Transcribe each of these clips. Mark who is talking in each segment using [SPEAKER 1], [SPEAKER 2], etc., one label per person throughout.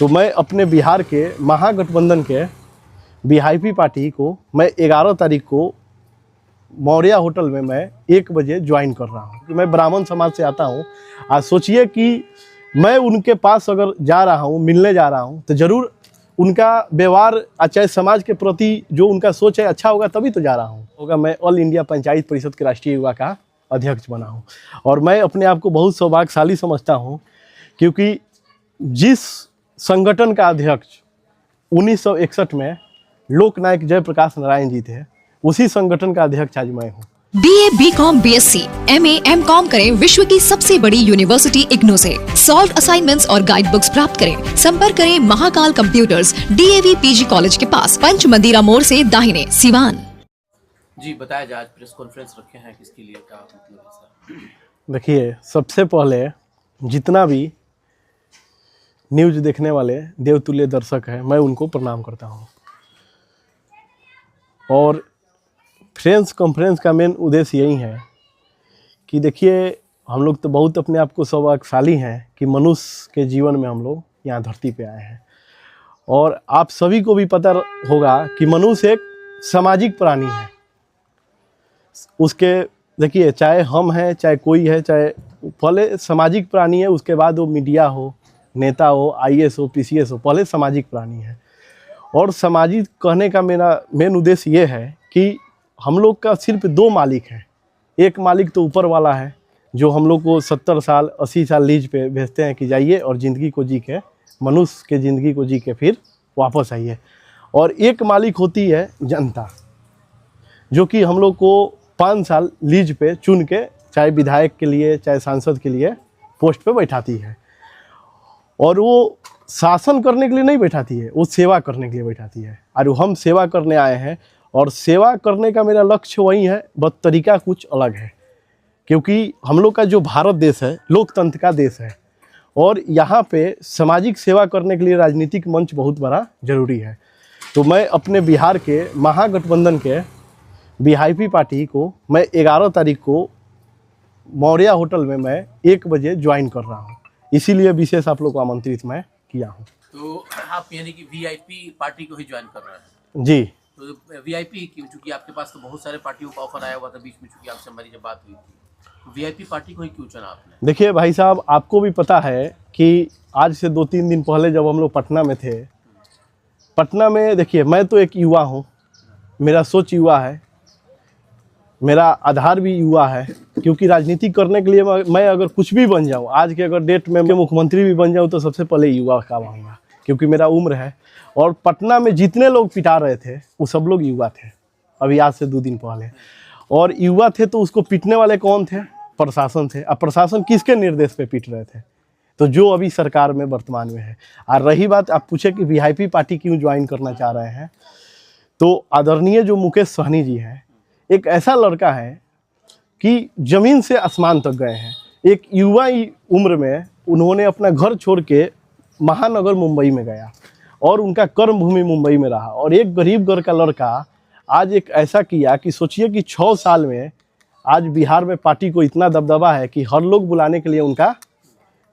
[SPEAKER 1] तो मैं अपने बिहार के महागठबंधन के वीआईपी पार्टी को मैं 11 तारीख को मौर्या होटल में मैं 1 बजे ज्वाइन कर रहा हूँ। मैं ब्राह्मण समाज से आता हूँ। आज सोचिए कि मैं उनके पास अगर जा रहा हूँ, मिलने जा रहा हूँ, तो ज़रूर उनका व्यवहार चाहे समाज के प्रति जो उनका सोच है अच्छा होगा, तभी तो जा रहा हूँ। मैं ऑल इंडिया पंचायत परिषद के राष्ट्रीय युवा का अध्यक्ष बना हूँ और मैं अपने आप को बहुत सौभाग्यशाली समझता हूँ, क्योंकि जिस संगठन का अध्यक्ष 1961 में लोकनायक जयप्रकाश नारायण जी थे, उसी संगठन का अध्यक्ष आज मैं हूँ।
[SPEAKER 2] BA, BCom, BSc, MA, MCom करें विश्व की सबसे बड़ी यूनिवर्सिटी इग्नू से। सॉल्व असाइनमेंट्स और गाइड बुक्स प्राप्त करें। संपर्क करें Mahakal computers, DAV PG college के पास, पंच मंदिरा मोड़ से दाहिने, सिवान।
[SPEAKER 3] जी बताया जाए, आज प्रेस कॉन्फ्रेंस रखे हैं, किसके लिए, क्या मतलब है सर?
[SPEAKER 1] देखिए, सबसे पहले जितना भी न्यूज देखने वाले देवतुल्य दर्शक हैं, मैं उनको प्रणाम करता हूँ। और प्रेस कॉन्फ्रेंस का मेन उद्देश्य यही है कि देखिए, हम लोग तो बहुत अपने आप को सौभाग्यशाली हैं कि मनुष्य के जीवन में हम लोग यहाँ धरती पे आए हैं। और आप सभी को भी पता होगा कि मनुष्य एक सामाजिक प्राणी है। उसके देखिए, चाहे हम हैं, चाहे कोई है, चाहे पहले सामाजिक प्राणी है, उसके बाद वो मीडिया हो, नेता हो, IAS हो, PCS हो, पहले सामाजिक प्राणी है। और सामाजिक कहने का मेरा मेन उद्देश्य ये है कि हम लोग का सिर्फ 2 मालिक हैं। एक मालिक तो ऊपर वाला है, जो हम लोग को 70 साल 80 साल लीज पे भेजते हैं कि जाइए और ज़िंदगी को जी के, मनुष्य के ज़िंदगी को जी के फिर वापस आइए। और एक मालिक होती है जनता, जो कि हम लोग को 5 साल लीज पे चुन के, चाहे विधायक के लिए चाहे सांसद के लिए पोस्ट पे बैठाती है। और वो शासन करने के लिए नहीं बैठाती है, वो सेवा करने के लिए बैठाती है। और हम सेवा करने आए हैं, और सेवा करने का मेरा लक्ष्य वही है, बस तरीका कुछ अलग है। क्योंकि हम लोग का जो भारत देश है, लोकतंत्र का देश है, और यहाँ पे सामाजिक सेवा करने के लिए राजनीतिक मंच बहुत बड़ा ज़रूरी है। तो मैं अपने बिहार के महागठबंधन के वीआईपी पार्टी को मैं 11 तारीख को मौर्या होटल में मैं 1 बजे ज्वाइन कर रहा हूँ। इसीलिए विशेष आप लोग को आमंत्रित मैं किया हूँ।
[SPEAKER 3] तो आप यानी कि वीआईपी पार्टी को ही ज्वाइन कर रहे हैं?
[SPEAKER 1] जी।
[SPEAKER 3] तो वीआईपी क्यों? चूंकि आपके पास तो बहुत सारे पार्टियों का ऑफर आया हुआ था बीच में, चूंकि आपसे हमारी जब बात हुई थी, तो वीआईपी पार्टी को ही क्यों चुना आपने?
[SPEAKER 1] देखिए भाई साहब, आपको भी पता है कि आज से 2-3 दिन पहले जब हम लोग पटना में थे, पटना में देखिए, मैं तो एक युवा हूँ, मेरा सोच युवा है, मेरा आधार भी युवा है। क्योंकि राजनीति करने के लिए मैं अगर कुछ भी बन जाऊँ, आज के अगर डेट में मैं मुख्यमंत्री भी बन जाऊँ, तो सबसे पहले युवा का बनूँगा, क्योंकि मेरा उम्र है। और पटना में जितने लोग पिटा रहे थे, वो सब लोग युवा थे, अभी आज से 2 दिन पहले। और युवा थे तो उसको पीटने वाले कौन थे? प्रशासन थे। अब प्रशासन किसके निर्देश पे पीट रहे थे? तो जो अभी सरकार में वर्तमान में है। और रही बात, आप पूछे कि वीआईपी पार्टी क्यों ज्वाइन करना चाह रहे हैं, तो आदरणीय जो मुकेश सहनी जी हैं, एक ऐसा लड़का है कि ज़मीन से आसमान तक गए हैं। एक युवा उम्र में उन्होंने अपना घर छोड़ के महानगर मुंबई में गया, और उनका कर्म भूमि मुंबई में रहा। और एक गरीब घर का लड़का आज एक ऐसा किया कि सोचिए कि 6 साल में आज बिहार में पार्टी को इतना दबदबा है कि हर लोग बुलाने के लिए उनका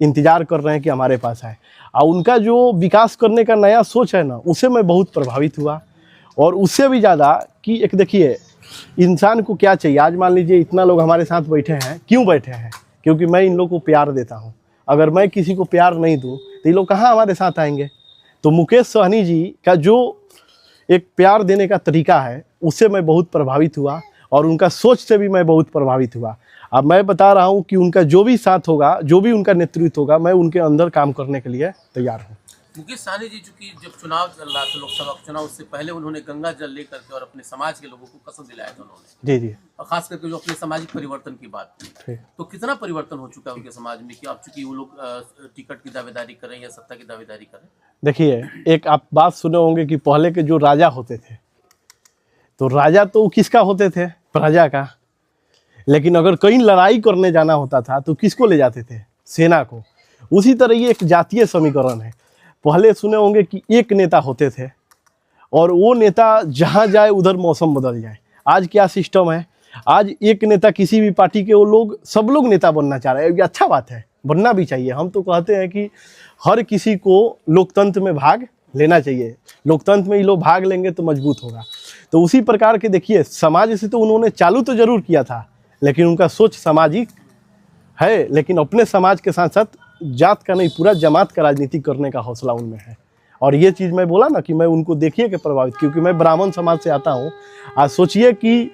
[SPEAKER 1] इंतज़ार कर रहे हैं कि हमारे पास आए। और उनका जो विकास करने का नया सोच है ना, उससे मैं बहुत प्रभावित हुआ। और उससे भी ज़्यादा कि एक देखिए, इंसान को क्या चाहिए। आज मान लीजिए इतना लोग हमारे साथ बैठे हैं, क्यों बैठे हैं? क्योंकि मैं इन लोगों को प्यार देता हूँ। अगर मैं किसी को प्यार नहीं दूँ तो ये लोग कहाँ हमारे साथ आएंगे? तो मुकेश सहनी जी का जो एक प्यार देने का तरीका है, उससे मैं बहुत प्रभावित हुआ, और उनका सोच से भी मैं बहुत प्रभावित हुआ। अब मैं बता रहा हूँ कि उनका जो भी साथ होगा, जो भी उनका नेतृत्व होगा, मैं उनके अंदर काम करने के लिए तैयार हूँ।
[SPEAKER 3] मुकेश सहनी जी, चूंकि जब चुनाव चल रहा था, लोकसभा का चुनाव, उससे पहले उन्होंने गंगा जल लेकर के और अपने समाज के लोगों को कसम दिलाया था उन्होंने।
[SPEAKER 1] जी।
[SPEAKER 3] और खास करके जो अपने सामाजिक परिवर्तन की बात की, तो कितना परिवर्तन हो चुका है उनके समाज में कि अब चूंकि वो लोग टिकट की दावेदारी करें या सत्ता की दावेदारी करें? देखिए,
[SPEAKER 1] एक आप बात सुने होंगे कि पहले के जो राजा होते थे, तो राजा तो किसका होते थे? प्रजा का। लेकिन अगर कहीं लड़ाई करने जाना होता था तो किसको ले जाते थे? सेना को। उसी तरह ये एक जातीय समीकरण है। पहले सुने होंगे कि एक नेता होते थे, और वो नेता जहाँ जाए उधर मौसम बदल जाए। आज क्या सिस्टम है? आज एक नेता, किसी भी पार्टी के वो लोग, सब लोग नेता बनना चाह रहे हैं। ये अच्छा बात है, बनना भी चाहिए। हम तो कहते हैं कि हर किसी को लोकतंत्र में भाग लेना चाहिए, लोकतंत्र में ये लोग भाग लेंगे तो मजबूत होगा। तो उसी प्रकार के देखिए, समाज से तो उन्होंने चालू तो जरूर किया था, लेकिन उनका सोच सामाजिक है, लेकिन अपने समाज के साथ साथ जात का नहीं, पूरा जमात का राजनीति करने का हौसला उनमें है। और ये चीज़ मैं बोला ना कि मैं उनको देखिए कि प्रभावित, क्योंकि मैं ब्राह्मण समाज से आता हूँ। आज सोचिए कि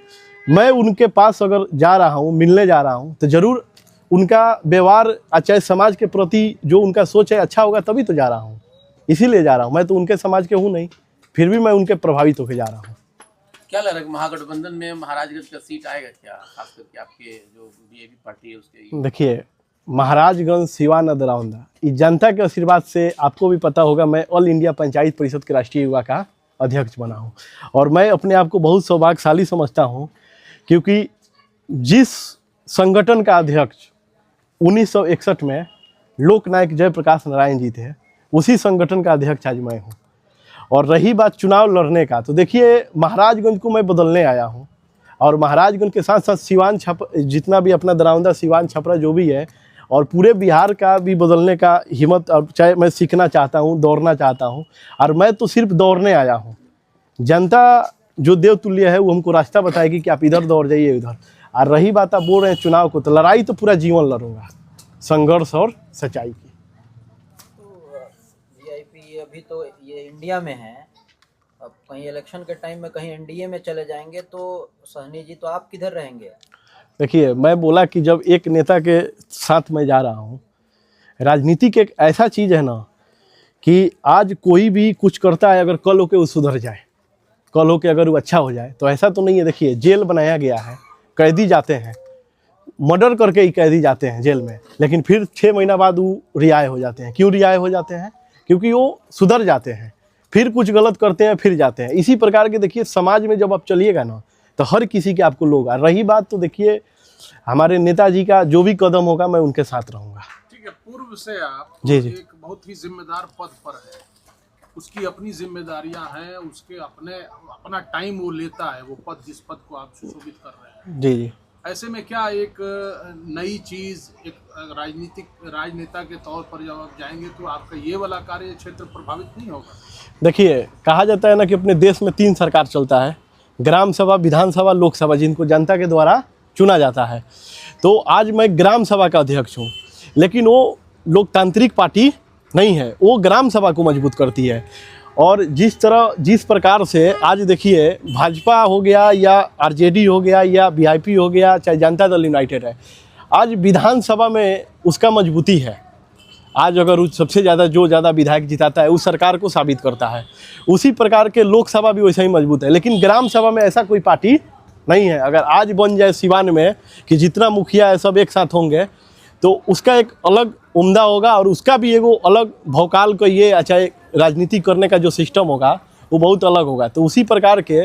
[SPEAKER 1] मैं उनके पास अगर जा रहा हूँ, मिलने जा रहा हूँ, तो ज़रूर उनका व्यवहार चाहे समाज के प्रति जो उनका सोच है अच्छा होगा, तभी तो जा रहा हूँ, इसीलिए जा रहा हूँ। मैं तो उनके समाज के हूँ नहीं, फिर भी मैं उनके प्रभावित होकर जा रहा हूँ।
[SPEAKER 3] क्या लग रहा है महागठबंधन में महाराजगंज का सीट आएगा क्या, खास करके आपके जो डीएवी पार्टी है उसके?
[SPEAKER 1] देखिए, महाराजगंज, सिवान, दरौंदा, इस जनता के आशीर्वाद से आपको भी पता होगा, मैं ऑल इंडिया पंचायत परिषद के राष्ट्रीय युवा का अध्यक्ष बना हूँ। और मैं अपने आप को बहुत सौभाग्यशाली समझता हूँ, क्योंकि जिस संगठन का अध्यक्ष 1961 में लोकनायक जयप्रकाश नारायण जी थे, उसी संगठन का अध्यक्ष आज मैं हूँ। और रही बात चुनाव लड़ने का, तो देखिए महाराजगंज को मैं बदलने आया हूँ, और महाराजगंज के साथ साथ सिवान जितना भी अपना दरौंदा, सिवान, छपरा जो भी है, और पूरे बिहार का भी बदलने का हिम्मत, और चाहे मैं सीखना चाहता हूँ, दौड़ना चाहता हूँ। और मैं तो सिर्फ दौड़ने आया हूँ, जनता जो देवतुल्य है वो हमको रास्ता बताएगी कि आप इधर दौड़ जाइए, उधर। और रही बात आप बोल रहे हैं चुनाव को, तो लड़ाई तो पूरा जीवन लड़ूंगा, संघर्ष और सच्चाई की।
[SPEAKER 4] वीआईपी अभी तो ये इंडिया में है, अब कहीं इलेक्शन के टाइम में कहीं एनडीए में चले जाएंगे तो सहनी जी, तो आप किधर रहेंगे?
[SPEAKER 1] देखिए, मैं बोला कि जब एक नेता के साथ मैं जा रहा हूँ, राजनीति एक ऐसा चीज़ है ना कि आज कोई भी कुछ करता है, अगर कल होके वो सुधर जाए, कल होके अगर वो अच्छा हो जाए, तो ऐसा तो नहीं है। देखिए, जेल बनाया गया है, कैदी जाते हैं, मर्डर करके ही कैदी जाते हैं जेल में, लेकिन फिर 6 महीना बाद वो रिहाई हो जाते हैं। क्यों रिहाई हो जाते हैं? क्योंकि वो सुधर जाते हैं, फिर कुछ गलत करते हैं, फिर जाते हैं। इसी प्रकार के देखिए, समाज में जब आप चलिएगा ना, तो हर किसी के आपको लोग। रही बात तो देखिए, हमारे नेताजी का जो भी कदम होगा मैं उनके साथ रहूँगा।
[SPEAKER 5] ठीक है, पूर्व से आप
[SPEAKER 1] जी।
[SPEAKER 5] एक बहुत ही जिम्मेदार पद पर है, उसकी अपनी जिम्मेदारियां हैं, उसके अपना टाइम वो लेता है, वो पद, जिस पद को आप सुशोभित कर रहे हैं।
[SPEAKER 1] जी।
[SPEAKER 5] ऐसे में क्या एक नई चीज, एक राजनेता के तौर पर जब आप जाएंगे तो आपका ये वाला कार्य क्षेत्र प्रभावित नहीं होगा?
[SPEAKER 1] देखिए, कहा जाता है ना कि अपने देश में 3 सरकार चलता है, ग्राम सभा, विधानसभा, लोकसभा, जिनको जनता के द्वारा चुना जाता है। तो आज मैं ग्राम सभा का अध्यक्ष हूँ, लेकिन वो लोकतांत्रिक पार्टी नहीं है, वो ग्राम सभा को मजबूत करती है। और जिस प्रकार से आज देखिए, भाजपा हो गया या आरजेडी हो गया या वीआईपी हो गया, चाहे जनता दल यूनाइटेड है, आज विधानसभा में उसका मजबूती है। आज अगर उस सबसे ज़्यादा जो ज़्यादा विधायक जिताता है, उस सरकार को साबित करता है। उसी प्रकार के लोकसभा भी वैसा ही मजबूत है, लेकिन ग्राम सभा में ऐसा कोई पार्टी नहीं है। अगर आज बन जाए सिवान में कि जितना मुखिया है सब एक साथ होंगे, तो उसका एक अलग उम्दा होगा, और उसका भी एगो अलग भौकाल को ये चाहे राजनीति करने का जो सिस्टम होगा वो बहुत अलग होगा। तो उसी प्रकार के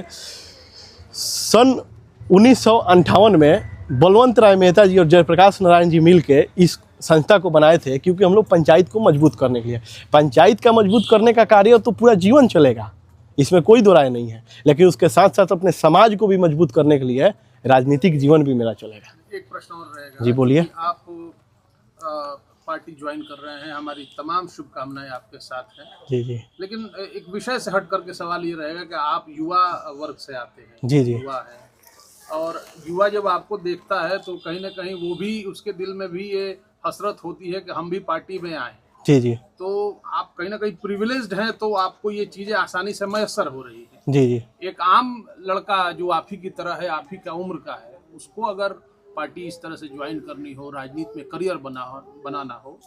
[SPEAKER 1] सन 1958 में बलवंत राय मेहता जी और जयप्रकाश नारायण जी मिल के इस संस्था को बनाए थे, क्योंकि हम लोग पंचायत को मजबूत करने के लिए। पंचायत का मजबूत करने का कार्य तो पूरा जीवन चलेगा, इसमें कोई दो राय नहीं है, लेकिन उसके साथ साथ अपने समाज को भी मजबूत करने के लिए राजनीतिक जीवन भी मेरा चलेगा।
[SPEAKER 5] एक प्रश्न और रहेगा।
[SPEAKER 1] जी बोलिए।
[SPEAKER 5] आप पार्टी ज्वाइन कर रहे हैं, हमारी तमाम शुभकामनाएं आपके साथ हैं।
[SPEAKER 1] जी जी।
[SPEAKER 5] लेकिन एक विषय से हट करके सवाल ये रहेगा कि आप युवा वर्ग से आते हैं।
[SPEAKER 1] जी जी।
[SPEAKER 5] युवा है, और युवा जब आपको देखता है तो कहीं ना कहीं वो भी, उसके दिल में भी ये हसरत होती है कि हम भी पार्टी में आए।
[SPEAKER 1] जी जी।
[SPEAKER 5] तो आप कहीं ना कहीं प्रिविलेज्ड हैं, तो आपको ये चीजें आसानी से मैसर हो रही है।
[SPEAKER 1] जी जी।
[SPEAKER 5] एक आम लड़का जो आप ही की तरह है, आप ही का उम्र का है, उसको अगर पार्टी इस तरह से ज्वाइन करनी हो, राजनीति में करियर बनाना हो,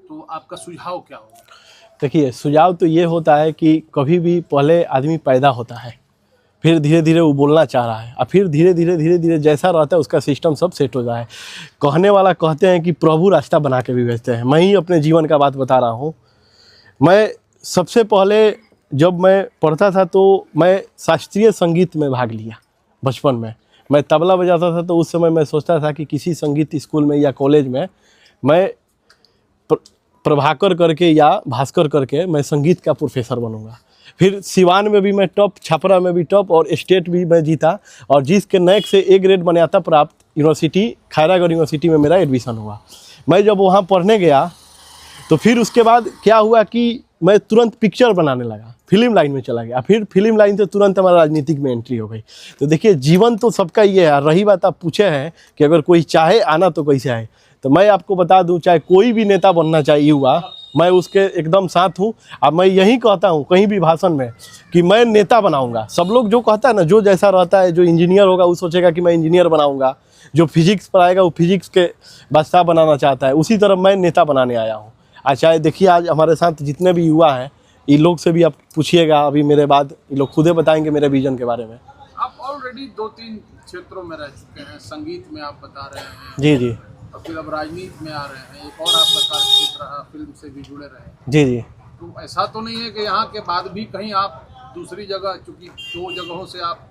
[SPEAKER 5] तो आपका सुझाव क्या होगा?
[SPEAKER 1] देखिए, सुझाव तो ये होता है कि कभी भी पहले आदमी पैदा होता है, फिर धीरे धीरे वो बोलना चाह रहा है, और फिर धीरे धीरे जैसा रहता है उसका सिस्टम सब सेट हो जाए। कहने वाला कहते हैं कि प्रभु रास्ता बना के भी भेजते हैं। मैं ही अपने जीवन का बात बता रहा हूँ। मैं सबसे पहले जब मैं पढ़ता था तो मैं शास्त्रीय संगीत में भाग लिया। बचपन में मैं तबला बजाता था, तो उस समय मैं सोचता था कि किसी संगीत स्कूल में या कॉलेज में मैं प्रभाकर करके या भास्कर करके मैं संगीत का प्रोफेसर बनूंगा। फिर सिवान में भी मैं टॉप, छपरा में भी टॉप, और स्टेट भी मैं जीता, और जिसके नैक से A ग्रेड मान्यता प्राप्त यूनिवर्सिटी खैरागढ़ यूनिवर्सिटी में मेरा एडमिशन हुआ। मैं जब वहाँ पढ़ने गया तो फिर उसके बाद क्या हुआ कि मैं तुरंत पिक्चर बनाने लगा, फिल्म लाइन में चला गया। फिर फिल्म लाइन से तुरंत हमारा राजनीतिक में एंट्री हो गई। तो देखिए जीवन तो सबका ये है। रही बात आप पूछे हैं कि अगर कोई चाहे आना तो कैसे आए, तो मैं आपको बता दूं चाहे कोई भी नेता बनना चाहे युवा, मैं उसके एकदम साथ हूँ। अब मैं यही कहता हूँ कहीं भी भाषण में कि मैं नेता बनाऊंगा। सब लोग जो कहता है ना, जो जैसा रहता है, जो इंजीनियर होगा वो सोचेगा कि मैं इंजीनियर बनाऊंगा, जो फिजिक्स पढ़ाएगा वो फिजिक्स के बादशाह बनाना चाहता है। उसी तरह मैं नेता बनाने आया हूँ। चाहे देखिए आज हमारे साथ जितने भी युवा हैं, इन लोग से भी आप पूछिएगा अभी मेरे बाद, ये लोग खुदे बताएंगे मेरे विजन के बारे में।
[SPEAKER 5] आप ऑलरेडी 2-3 क्षेत्रों में रह चुके हैं। संगीत में आप बता रहे हैं,
[SPEAKER 1] जी जी,
[SPEAKER 5] और फिर अब राजनीति में आ रहे हैं। एक और आपका कार्य क्षेत्र रहा, फिल्म से भी जुड़े रहे।
[SPEAKER 1] जी जी।
[SPEAKER 5] तो ऐसा तो नहीं है कि यहाँ के बाद भी कहीं आप दूसरी जगह, चूंकि 2 जगहों से आप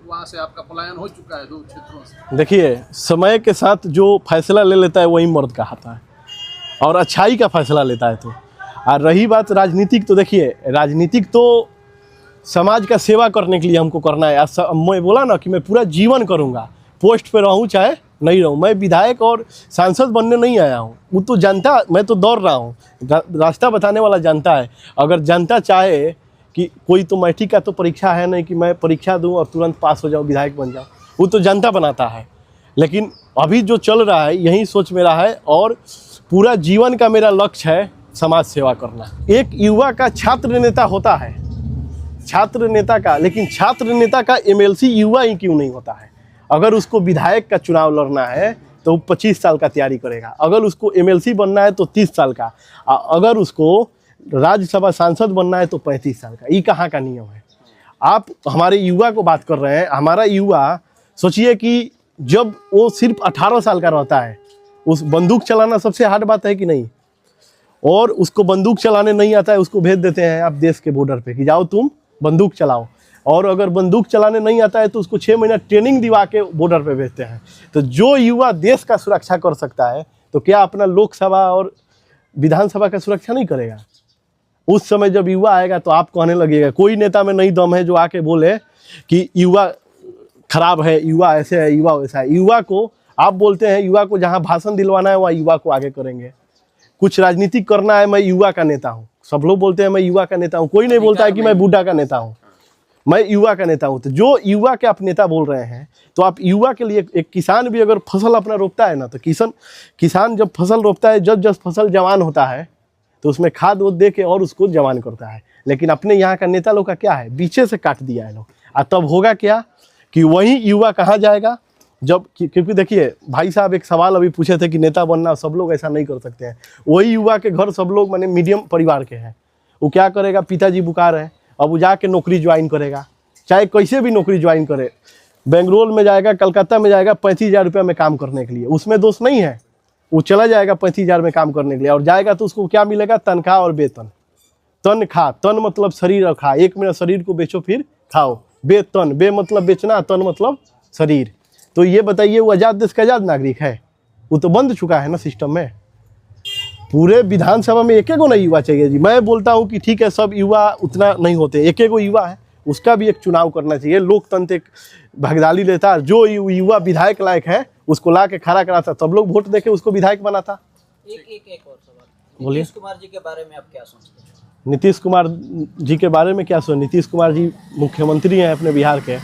[SPEAKER 5] वहाँ से आपका पलायन हो चुका है, 2 क्षेत्रों से।
[SPEAKER 1] देखिए समय के साथ जो फैसला ले लेता है वही मर्द कहलाता है, और अच्छाई का फैसला लेता है। तो और रही बात राजनीतिक, तो देखिए राजनीतिक तो समाज का सेवा करने के लिए हमको करना है। मैं बोला ना कि मैं पूरा जीवन करूँगा, पोस्ट पे रहूँ चाहे नहीं रहूँ। मैं विधायक और सांसद बनने नहीं आया हूँ। वो तो जनता, मैं तो दौड़ रहा हूँ, रास्ता बताने वाला जनता है। अगर जनता चाहे कि कोई तो मैट्रिक का तो परीक्षा है नहीं कि मैं परीक्षा दूँ और तुरंत पास हो जाऊँ, विधायक बन जाऊँ, वो तो जनता बनाता है। लेकिन अभी जो चल रहा है यही सोच मेरा है, और पूरा जीवन का मेरा लक्ष्य है समाज सेवा करना। एक युवा का छात्र नेता होता है, छात्र नेता का, लेकिन छात्र नेता का एमएलसी युवा ही क्यों नहीं होता है? अगर उसको विधायक का चुनाव लड़ना है तो 25 साल का तैयारी करेगा, अगर उसको एमएलसी बनना है तो 30 साल का, अगर उसको राज्यसभा सांसद बनना है तो 35 साल का। ये कहाँ का नियम है? आप हमारे युवा को बात कर रहे हैं। हमारा युवा सोचिए कि जब वो सिर्फ 18 साल का रहता है, उस बंदूक चलाना सबसे हार्ड बात है कि नहीं, और उसको बंदूक चलाने नहीं आता है, उसको भेज देते हैं आप देश के बॉर्डर पे कि जाओ तुम बंदूक चलाओ। और अगर बंदूक चलाने नहीं आता है तो उसको 6 महीना ट्रेनिंग दिवा के बॉर्डर पे भेजते हैं। तो जो युवा देश का सुरक्षा कर सकता है तो क्या अपना लोकसभा और विधानसभा का सुरक्षा नहीं करेगा? उस समय जब युवा आएगा तो आप कहने लगेगा कोई नेता में नहीं दम है जो आके बोले कि युवा खराब है, युवा ऐसे है, युवा वैसा है। युवा को आप बोलते हैं, युवा को जहाँ भाषण दिलवाना है वहाँ युवा को आगे करेंगे। कुछ राजनीतिक करना है, मैं युवा का नेता हूँ। सब लोग बोलते हैं मैं युवा का नेता हूँ, कोई नहीं बोलता है कि मैं बूढ़ा का नेता हूँ। मैं युवा का नेता हूँ। तो जो युवा के आप नेता बोल रहे हैं, तो आप युवा के लिए, एक किसान भी अगर फसल अपना रोपता है ना, तो किसान जब फसल रोपता है, जब फसल जवान होता है तो उसमें खाद वोद दे के और उसको जवान करता है। लेकिन अपने यहाँ का नेता लोग का क्या है, बीचे से काट दिया है लोग। और तब होगा क्या कि वही युवा कहाँ जाएगा? जब क्योंकि देखिए भाई साहब एक सवाल अभी पूछे थे कि नेता बनना, सब लोग ऐसा नहीं कर सकते हैं। वही युवा के घर सब लोग माने मीडियम परिवार के हैं, वो क्या करेगा, पिताजी बुकार है, अब वो जाके नौकरी ज्वाइन करेगा, चाहे कैसे भी नौकरी ज्वाइन करे। बेंगलोर में जाएगा, कलकत्ता में जाएगा 35,000 रुपये में काम करने के लिए, उसमें दोष नहीं है। वो चला जाएगा 35,000 में काम करने के लिए, और जाएगा तो उसको क्या मिलेगा? तनख्वाह और वेतन। तनख्वाह, तन मतलब शरीर और खा, 1 महीना शरीर को बेचो फिर खाओ। वेतन, बे मतलब बेचना, तन मतलब शरीर। तो ये बताइए वो आज़ाद देश का आज़ाद नागरिक है? वो तो बंद चुका है ना सिस्टम में। पूरे विधानसभा में एक युवा युवा चाहिए जी। मैं बोलता हूँ कि ठीक है सब युवा उतना नहीं होते, एक युवा है, उसका भी एक चुनाव करना चाहिए। लोकतंत्र एक भागीदारी लेता है, जो युवा विधायक लायक है उसको ला के खड़ा कराता, तब लोग वोट देके उसको विधायक बनाता।
[SPEAKER 4] एक और सवाल,
[SPEAKER 1] बोलिए।
[SPEAKER 4] नीतीश कुमार जी के बारे में आप क्या सोचते हैं?
[SPEAKER 1] नीतीश कुमार जी के बारे में क्या सोच? नीतीश कुमार जी मुख्यमंत्री हैं अपने बिहार के।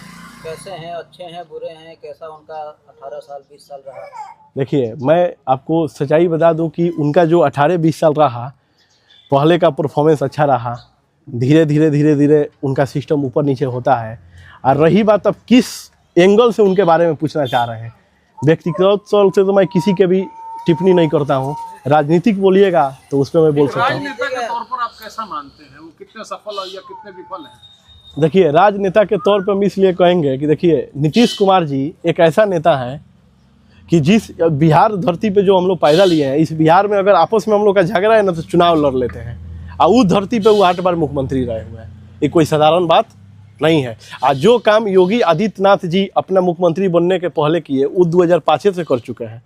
[SPEAKER 4] कैसे हैं, अच्छे हैं, बुरे हैं, कैसा उनका 18 साल 20 साल रहा?
[SPEAKER 1] देखिए मैं आपको सच्चाई बता दूं कि उनका जो 18-20 साल रहा, पहले का परफॉर्मेंस अच्छा रहा, धीरे धीरे उनका सिस्टम ऊपर नीचे होता है। और रही बात अब किस एंगल से उनके बारे में पूछना चाह रहे हैं, व्यक्तिगत तौर से तो मैं किसी के भी टिप्पणी नहीं करता हूँ। राजनीतिक बोलिएगा तो उसमें मैं बोल सकता हूँ।
[SPEAKER 5] राजनेता के तौर पर आप कैसा मानते हैं, वो कितने सफल या कितने विफल हैं?
[SPEAKER 1] देखिए राजनेता के तौर पर हम इसलिए कहेंगे कि देखिए नीतीश कुमार जी एक ऐसा नेता है कि जिस बिहार धरती पे जो हम लोग पैदा लिए हैं, इस बिहार में अगर आपस में हम लोग का झगड़ा है ना तो चुनाव लड़ लेते हैं। और उस धरती पे वो 8 बार मुख्यमंत्री रहे हुए हैं, ये कोई साधारण बात नहीं है। आज जो काम योगी आदित्यनाथ जी अपना मुख्यमंत्री बनने के पहले किए वो 2005 से कर चुके हैं।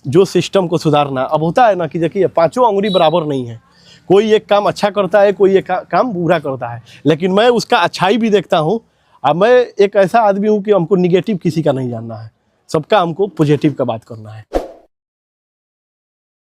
[SPEAKER 1] जो सिस्टम को सुधारना, अब होता है ना कि देखिए 5 अंगुली बराबर नहीं है, कोई एक काम अच्छा करता है, कोई एक काम बुरा करता है, लेकिन मैं उसका अच्छाई भी देखता हूँ। अब मैं एक ऐसा आदमी हूँ कि हमको निगेटिव किसी का नहीं जानना है, सबका हमको पॉजिटिव का बात करना है।